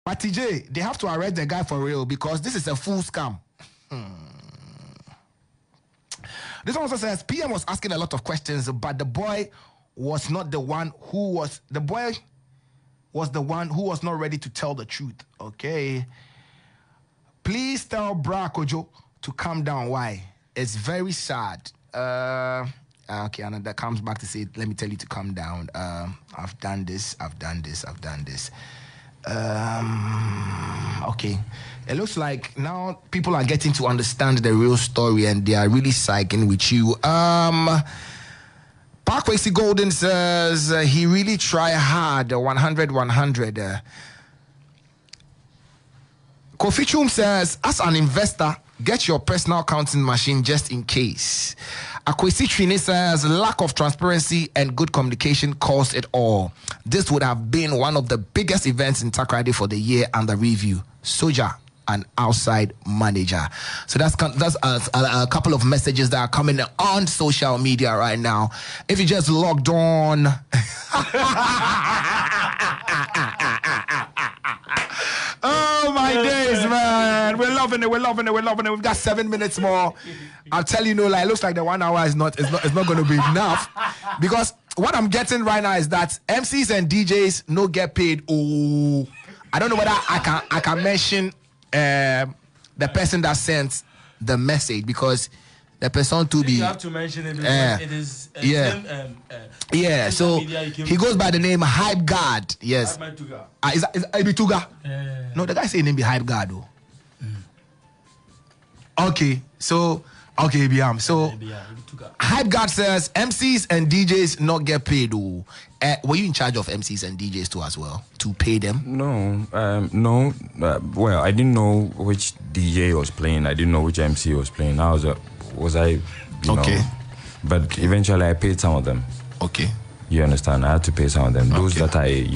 But TJ, they have to arrest the guy for real because this is a full scam. This one also says PM was asking a lot of questions, but the boy was not the one who was the boy was the one who was not ready to tell the truth. Okay. Please tell Bra Kojo to calm down. Why? It's very sad. Okay, and that comes back to say, let me tell you to calm down. I've done this. Okay. It looks like now people are getting to understand the real story and they are really psyching with you. Parkway Golden says he really tried hard. 100. Kofi Chum says, as an investor, get your personal counting machine just in case. Akwesi Trini says, lack of transparency and good communication caused it all. This would have been one of the biggest events in Takoradi for the year under review. Soja, an outside manager. So that's a couple of messages that are coming on social media right now. If you just logged on... Oh my days, man. We're loving it. We've got 7 minutes more. I'll tell you, it looks like the 1 hour is not going to be enough. Because what I'm getting right now is that MCs and DJs no get paid. Oh, I don't know whether I can mention the person that sent the message because the person to be. You have to mention it because it is. So he goes by the name Hype Guard. Yes. Is Ibituga? No, the guy saying name be Hype Guard though. Okay, so BM. So Hype Guard says MCs and DJs not get paid. Were you in charge of MCs and DJs too as well to pay them? No. Well, I didn't know which DJ was playing. I didn't know which MC was playing. I was I? Okay. But eventually, I paid some of them. Okay. You understand? I had to pay some of them. Those that I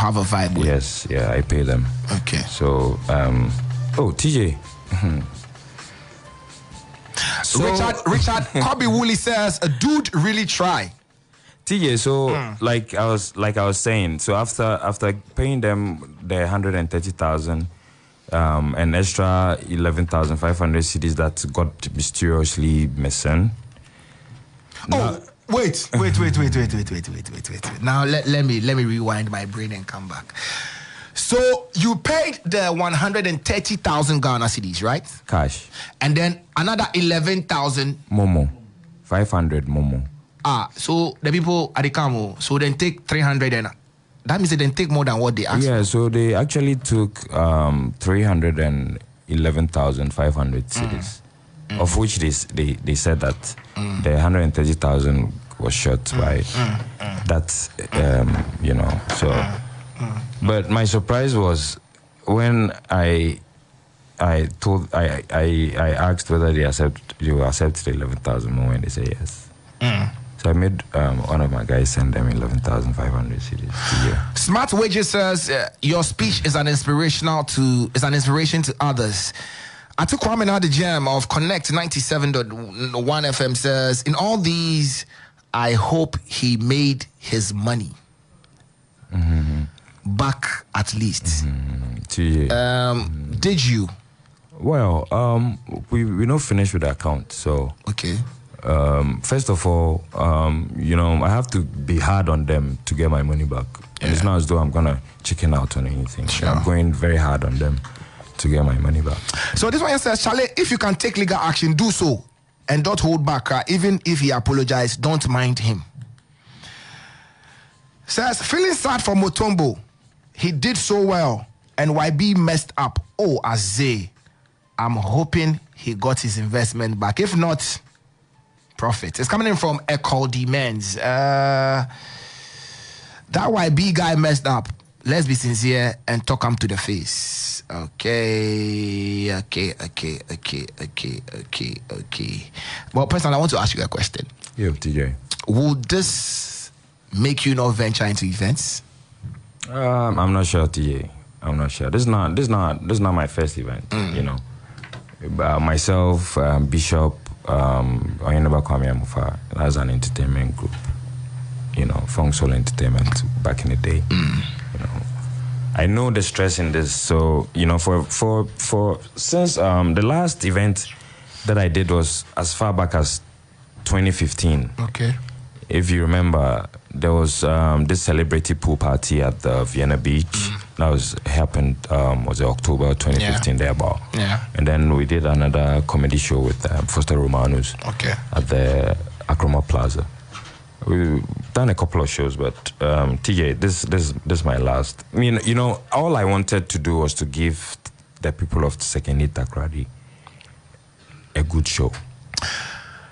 have a vibe with. Yes. Yeah, I pay them. Okay. So TJ. So Richard Kobe Woolley says a dude really try. TJ, so like I was saying, so after paying them the 130,000, an extra 11,500 cedis that got mysteriously missing. Wait. Now let me rewind my brain and come back. So you paid the 130,000 Ghana cedis, right? Cash. And then another 11,000 Momo. 500 Momo. So the people at the Camo, so then take 300 and that means they didn't take more than what they asked. Yeah, so they actually took 311,500 cedis, of which they said that the 130,000 was shot by that, so. But my surprise was when I asked whether they will accept the 11,000 more, and they say yes. So I made one of my guys send them 11,500 cedis a year. Smart Wages says your speech is an inspiration to others. Atu Kwame Adejam of Connect 97.1 FM says, in all these, I hope he made his money back at least. Did you? Well, we're not finished with the account, so okay. First of all, I have to be hard on them to get my money back. And it's not as though I'm gonna chicken out on anything. Sure. I'm going very hard on them to get my money back. So this one says, Charlie, if you can take legal action, do so. And don't hold back. Even if he apologized, don't mind him. Says, feeling sad for Mutombo. He did so well. And YB messed up. Oh, Azay. I'm hoping he got his investment back. If not, profit. It's coming in from Ecole Demands. That YB guy messed up. Let's be sincere and talk him to the face. Okay. Well, personally, I want to ask you a question. Yeah, TJ. Would this make you not venture into events? I'm not sure, TJ. I'm not sure. This is not my first event. Myself, Bishop, Oyinaba Kwame Amufa, that's an entertainment group. Funk Soul Entertainment back in the day. I know the stress in this. So, you know, for since the last event that I did was as far back as 2015. Okay. If you remember, there was this celebrity pool party at the Vienna Beach. That happened was it October 2015 there about. Yeah. And then we did another comedy show with Foster Romanus. Okay. At the Akroma Plaza. We've done a couple of shows, but TJ, this is my last. I mean, you know, all I wanted to do was to give the people of Sekeni Takrady a good show.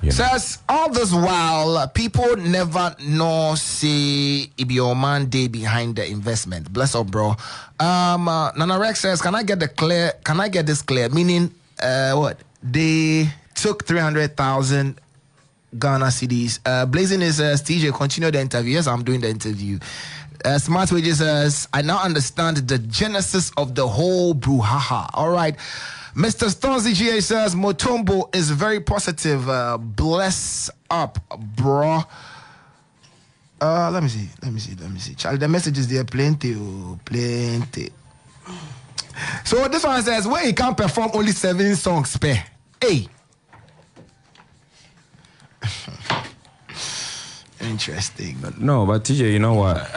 You know? Says all this while, people never know say it be your man day behind the investment. Bless up, bro. Nana Rex says, can I get this clear? Meaning, what? They took 300,000 Ghana cedis. Blazing is TJ, continue the interview. Yes, I'm doing the interview. Smart Wages says, I now understand the genesis of the whole brouhaha. All right. Mr. Stonzy GA says, Motombo is very positive. Bless up, bro. Let me see. Charlie, the message is there. Plenty. So this one says, where he can perform only 7 songs per. Hey. Interesting. No, but TJ, you know what?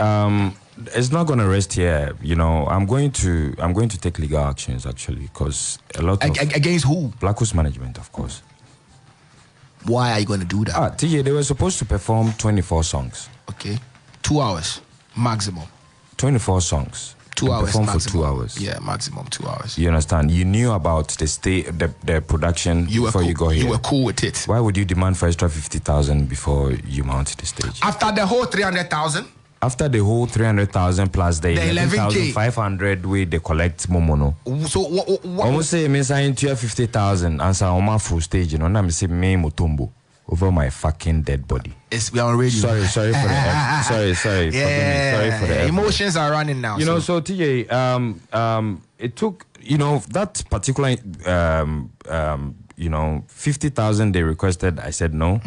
It's not going to rest here. You know, I'm going to take legal actions actually, because a lot of against who? Blackout's management, of course. Why are you going to do that? TJ, they were supposed to perform 24 songs. Okay, 2 hours maximum. 24 songs. 2 hours perform maximum. For 2 hours. Yeah, maximum 2 hours. You understand? You knew about the production before you got here. You were cool with it. Why would you demand for extra 50,000 before you mount the stage? After the whole 300,000. After the whole 300,000 plus the 11,000 500 we they collect momono. So what? Almost say me saying 50,000 and say on my full stage, you know. Now me say me Mutombo over my fucking dead body. We are on radio. Sorry for the sorry. Forgive me. Sorry for the emotions are running now. You know, so TJ, it took, you know, that particular 50,000 they requested. I said no.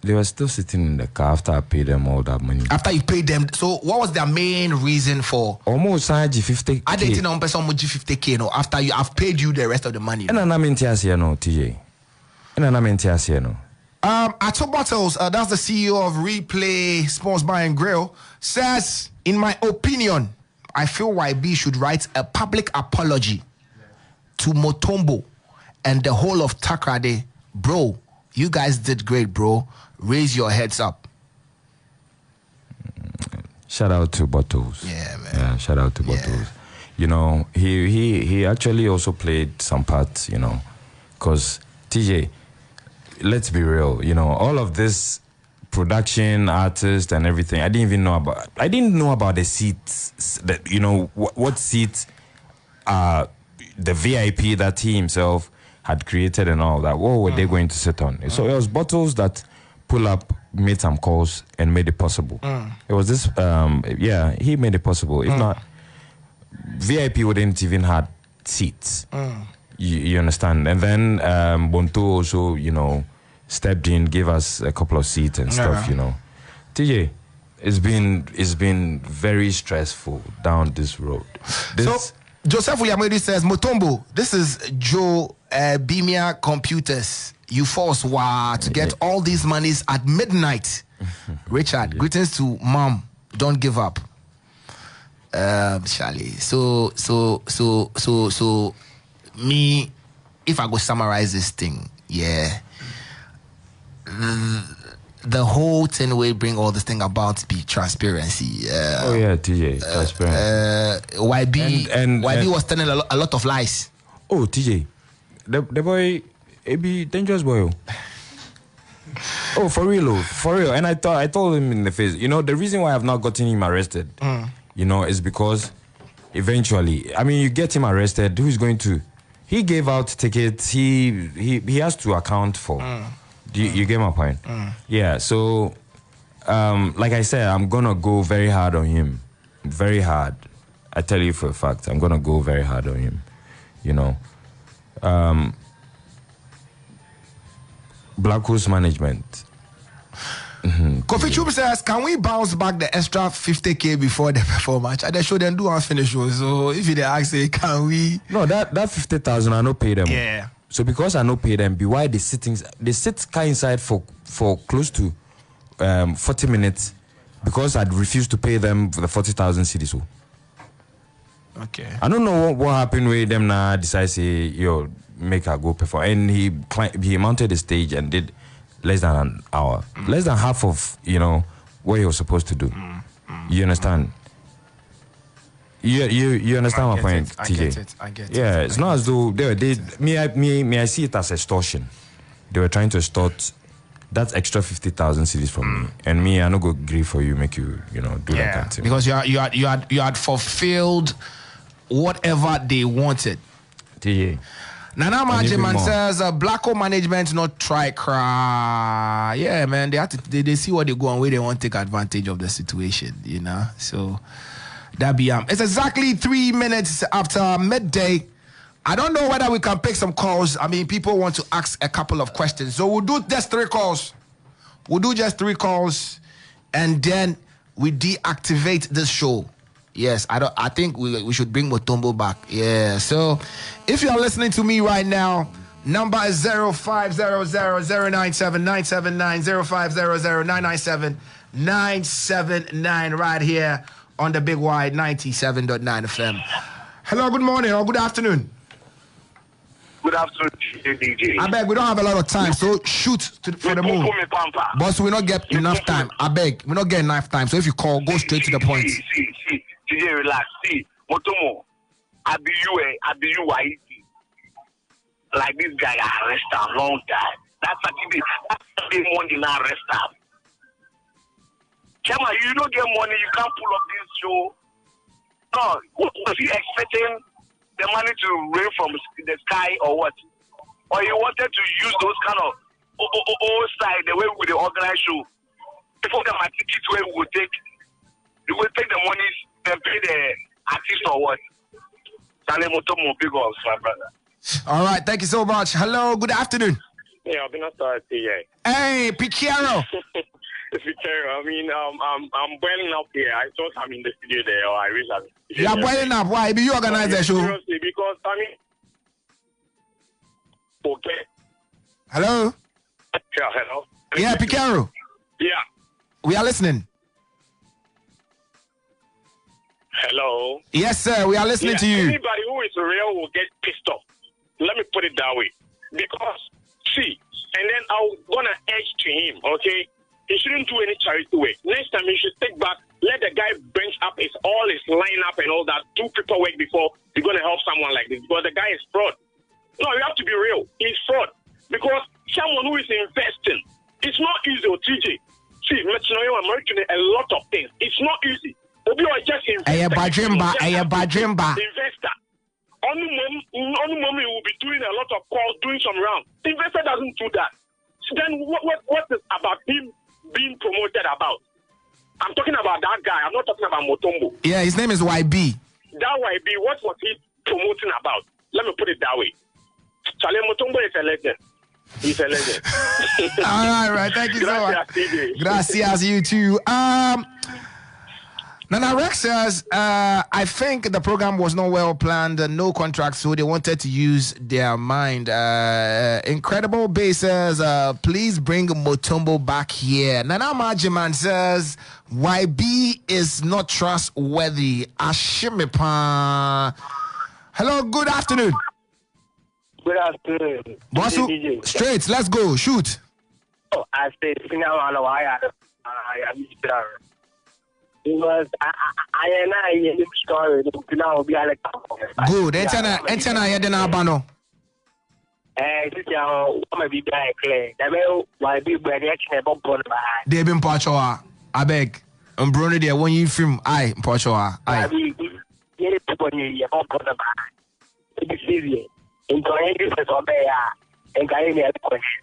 They were still sitting in the car after I paid them all that money. After you paid them, so what was their main reason for? Almost 50K. I didn't know person 50K. No, after I've paid you the rest of the money. And I'm in TSC, no, TJ. And I'm in TSC, no. Ato Bottles, that's the CEO of Replay Sports Bar and Grill, says, in my opinion, I feel YB should write a public apology to Motombo and the whole of Takrady. Bro, you guys did great, bro. Raise your heads up. Shout out to Bottles. Yeah, man. Yeah, shout out to Bottles. Yeah. You know, he actually also played some parts, you know, because TJ, let's be real, you know, all of this production, artists and everything, I didn't know about the seats, that, you know, what seats the VIP that he himself had created and all that. What were they going to sit on? So it was Bottles that pull up, made some calls and made it possible. It was this, he made it possible. If not, VIP wouldn't even had seats. You understand? And then Bonto also, you know, stepped in, gave us a couple of seats and stuff, you know. TJ, it's been very stressful down this road. So Joseph Uyamedi says, Motombo, this is Joe Bimia Computers. You force to get all these monies at midnight. Richard, greetings to mom. Don't give up. Charlie. So me, if I go summarize this thing, the whole thing will bring all this thing about be transparency. TJ, transparency. YB was telling a lot of lies. Oh, TJ, the boy, it be dangerous boy. Oh, for real. And I told him in the face, you know, the reason why I've not gotten him arrested, you know, is because eventually, I mean, you get him arrested, who's going to? He gave out tickets. He has to account for. You get my point? Yeah. So, like I said, I'm gonna go very hard on him. Very hard. I tell you for a fact, I'm gonna go very hard on him. You know. Black Holes management. Kofi Chum says, can we bounce back the extra 50K before the performance? And they show them do and finish. So if they ask, say, can we? No, that 50,000 I no pay them. Yeah. So because I no pay them, be why they sit car inside for close to 40 minutes because I'd refused to pay them for the 40,000 cedis. So. Okay. I don't know what happened with them now. Decide say yo make her go perform, and he mounted the stage and did less than an hour, less than half of what he was supposed to do. You understand? You understand my point, TJ? I get it. Yeah, it's not as though I see it as extortion. They were trying to extort that extra 50,000 cedis from me, and me I no go agree for you, make you do that kind of thing. Because you had fulfilled whatever they wanted. TJ. Nana Majiman says Blacko management not try cry. Yeah, man, they have to they see what they go on where they want to take advantage of the situation, So that be it's exactly 3 minutes after midday. I don't know whether we can pick some calls. I mean, people want to ask a couple of questions. So we'll do just 3 calls. And then we deactivate this show. Yes, I think we should bring Mutombo back. Yeah. So if you are listening to me right now, number is 0500-097-979, 0500-997-979 right here on the Big Wide 97.9 FM. Hello, good morning or good afternoon. Good afternoon, DJ. I beg, we don't have a lot of time, so shoot for the moon. Boss, we not get enough time. I beg, we not get enough time. So if you call, go straight to the point. See, DJ, relax. See, Motomo, I be you, like this guy, I arrest him long time. That's the money now arrest him. Chama, you don't get money, you can't pull up this show. No, was he expecting the money to rain from the sky or what? Or he wanted to use those kind of old style, the way we the organize show. Before the tickets where we would take the money and pay the artist or what? Salemotomo big off, my brother. All right, thank you so much. Hello, good afternoon. Yeah, I've been outside today. Hey, Piquero. It's Piquero. I mean, I'm boiling up here. I thought I'm in the studio there, or I wish I'm. You're boiling up. Why? Do you organize the show? Seriously, because I mean, okay. Hello. Yeah, hello. Yeah, Piquero. Yeah. We are listening. Hello. Yes, sir. We are listening to you. Anybody who is real will get pissed off. Let me put it that way. Because, see, and then I'm going to edge to him, okay? He shouldn't do any charity work. Next time, he should take back, let the guy bench up all his lineup and all that, do paperwork before he's going to help someone like this. Because the guy is fraud. No, you have to be real. He's fraud. Because someone who is investing, it's not easy, TJ. See, American, a lot of things. It's not easy. Obi or just investor. Investor. On the moment, will be doing a lot of calls, doing some rounds. The investor doesn't do that. So then what is about him being promoted about? I'm talking about that guy. I'm not talking about Motombo. Yeah, his name is YB. That YB, what was he promoting about? Let me put it that way. Charlie Motombo is a legend. He's a legend. All right. Thank you so much. Gracias, you too. Nana Rex says, I think the program was not well planned, no contract, so they wanted to use their mind. Incredible bases, please bring Mutombo back here. Nana Majiman says, YB is not trustworthy. Ashimipa. Hello, good afternoon. Good afternoon. Boss, straight, let's go, shoot. Oh, I say, because I am story now be like good. Enter here then abano. This I'm be back clear. That will why be when action about bon by. They been pachoa. I beg. Bruno there when you film I pachoa. I be people here about bon by. It is serious. In this is obey and guy me question.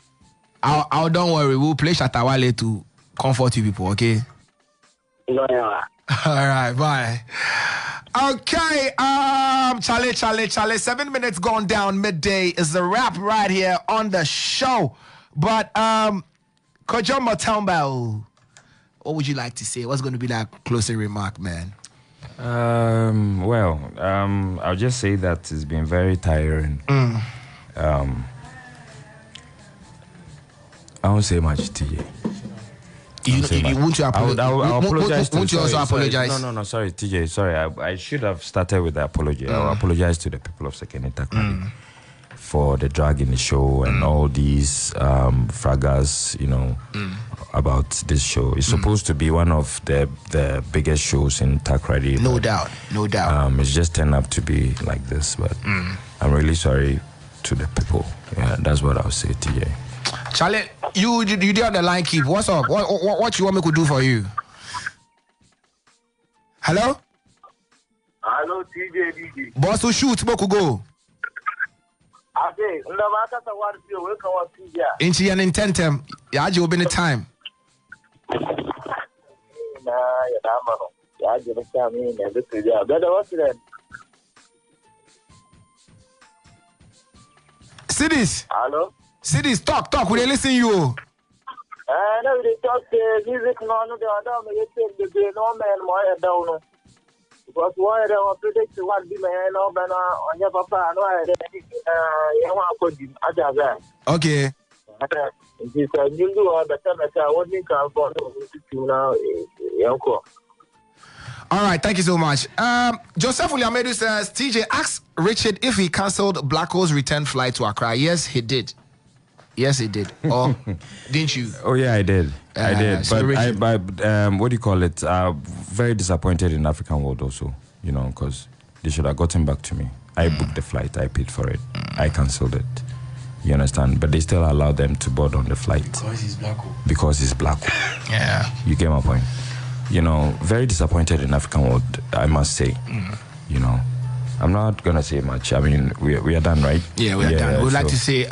I'll don't worry, we'll play Shatawale to comfort you people, okay? No. All right, bye. Okay, Charlie. 7 minutes gone down midday is the wrap right here on the show. But Kojama Townbow, what would you like to say? What's going to be that closing remark, man? I'll just say that it's been very tiring. I won't say much, TJ. You want to apologize? I'll apologize. Won't you also apologize? No, sorry, TJ. Sorry, I should have started with the apology. I'll apologize to the people of Second Itakwadi for the drag in the show and all these fraggers, about this show. It's supposed to be one of the biggest shows in Takrady. No doubt. It's just turned up to be like this, but I'm really sorry to the people. Yeah, that's what I'll say, TJ. Charlie, you did on the line, keep. What's up? What you want me to do for you? Hello? Hello, TJ. Boss who shoot, Boku go. Okay, Inchi and intentem. Yaji will be the time. Cities. Hello? Cities, talk. We they listen you. No, they talk music. No, they don't. They no man more down. Because why they were predicting what be man no man on your papa. No, you want to put Okay. This you do all the time. I want to come for now. All right, thank you so much. Joseph Uliamedu says, TJ asked Richard if he cancelled Black Hole's return flight to Accra. Yes, he did. Or didn't you? Oh yeah, I did. So but what do you call it? Very disappointed in African World also. Because they should have gotten back to me. I booked the flight. I paid for it. I cancelled it. You understand? But they still allowed them to board on the flight. Because he's black. Yeah. You get my point. Very disappointed in African World, I must say. I'm not gonna say much. I mean, we are done, right? Yeah, we are done. We'd like to say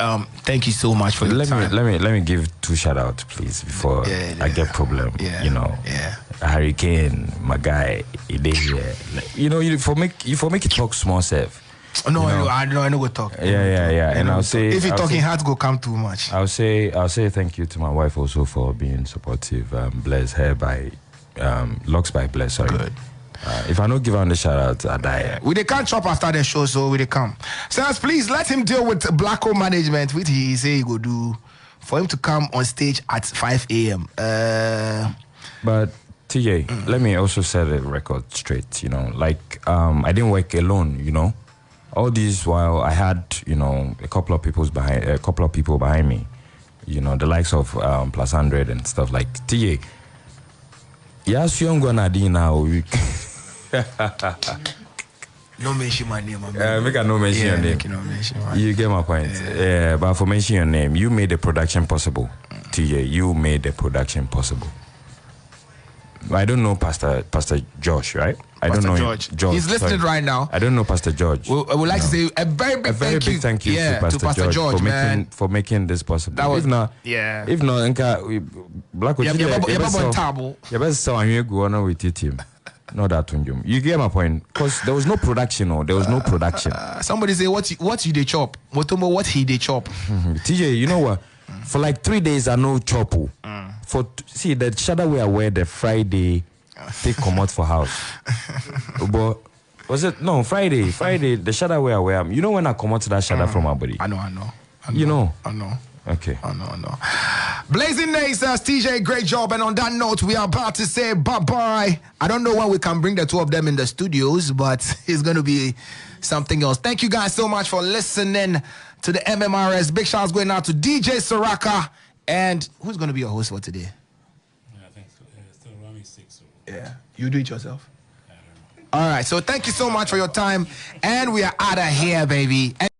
thank you so much for your time. Let me give 2 shout outs, please, before I get problem. Hurricane, my guy, he did here. You for make it talk small self. No, I know we talk. Yeah. And I'll say if you're talking hard, go come too much. I'll say thank you to my wife also for being supportive. Bless her by Locks by Bless. Sorry. Good. If I don't give her the shout out, I die. We they can't chop after the show, so we they come. Sirs, please let him deal with Black Hole management, which he say he go do for him to come on stage at 5 a.m. But TJ, let me also set the record straight. I didn't work alone. All this while I had a couple of people behind me. The likes of Plus 100 and stuff like TJ. Yes, you're gonna do now. No mention my name. Make no mention your name. You get my point. Yeah, but for mentioning your name, you made the production possible. TJ, you made the production possible. I don't know Pastor Josh, right? I don't know George. He's listening right now. I don't know Pastor George. I would like to say a very big thank you to Pastor George for making this possible. That was, if not, Black you get my point, because there was no production. Somebody say what you they chop? What he they chop? TJ, you know what? For like 3 days I know chop. See the shadow we wear the Friday take come out for house. But was it Friday the shadow we wear. You know when I come out to that shadow from my body? I know. You know? I know. Okay. I know. Blazing Nay says, TJ, great job. And on that note, we are about to say bye-bye. I don't know when we can bring the 2 of them in the studios, but it's going to be something else. Thank you guys so much for listening to the MMRS. Big shouts going out to DJ Soraka. And who's going to be your host for today? Yeah, I think so. It's still running 6. So. Yeah. You do it yourself? I don't know. All right. So thank you so much for your time. And we are out of here, baby.